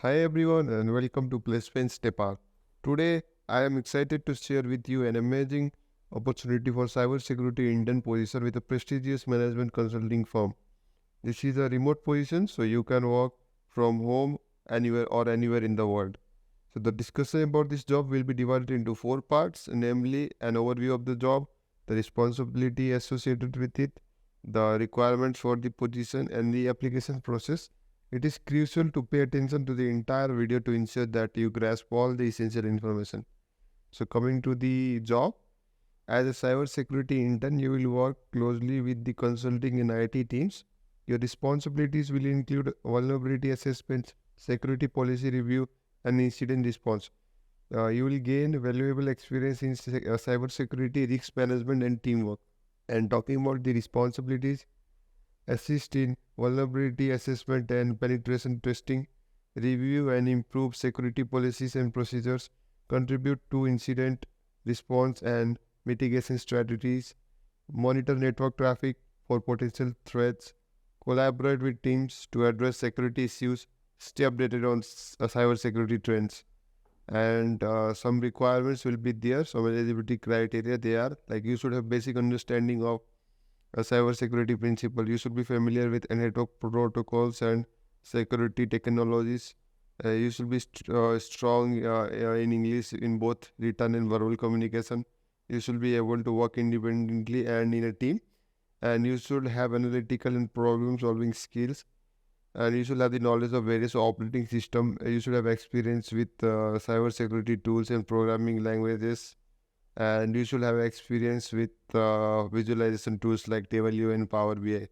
Hi everyone and welcome to Placements Nepal. Today I am excited to share with you an amazing opportunity for cyber security intern position with a prestigious management consulting firm. This is a remote position so you can work from home anywhere in the world. So the discussion about this job will be divided into four parts, namely an overview of the job, the responsibility associated with it, the requirements for the position and the application process. It is crucial to pay attention to the entire video to ensure that you grasp all the essential information. So coming to the job, as a cyber security intern, you will work closely with the consulting and IT teams. Your responsibilities will include vulnerability assessments, security policy review, and incident response. You will gain valuable experience in cyber security, risk management, and teamwork. And talking about the responsibilities, assist in vulnerability assessment and penetration testing, review and improve security policies and procedures, contribute to incident response and mitigation strategies, monitor network traffic for potential threats, collaborate with teams to address security issues, stay updated on cyber security trends. And some requirements will be there, some eligibility criteria they are like you should have basic understanding of a cyber security principle. You should be familiar with network protocols and security technologies. You should be strong in English in both written and verbal communication. You should be able to work independently and in a team. And you should have analytical and problem solving skills. And you should have the knowledge of various operating system. You should have experience with cyber security tools and programming languages, and you should have experience with visualization tools like TableView and Power BI.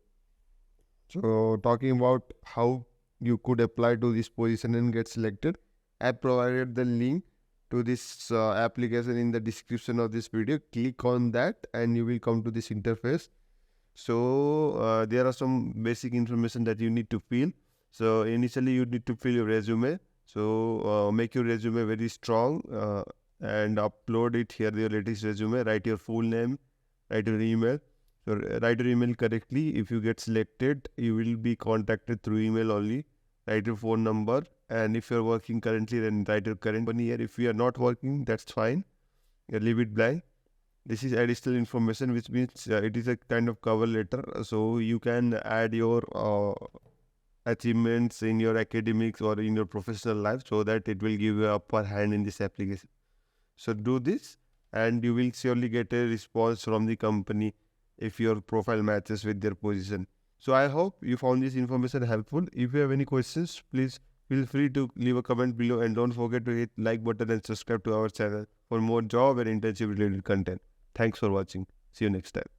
So talking about how you could apply to this position and get selected, I provided the link to this application in the description of this video. Click on that and you will come to this interface. So there are some basic information that you need to fill. So initially you need to fill your resume. So make your resume very strong and upload it here, your latest resume. Write your full name, write your email. So write your email correctly. If you get selected, you will be contacted through email only. Write your phone number, and if you're working currently, then write your current company here. If you are not working, that's fine. Leave it blank. This is additional information, which means it is a kind of cover letter. So you can add your achievements in your academics or in your professional life, so that it will give you a upper hand in this application. So do this and you will surely get a response from the company if your profile matches with their position. So I hope you found this information helpful. If you have any questions, please feel free to leave a comment below, and don't forget to hit like button and subscribe to our channel for more job and internship related content. Thanks for watching. See you next time.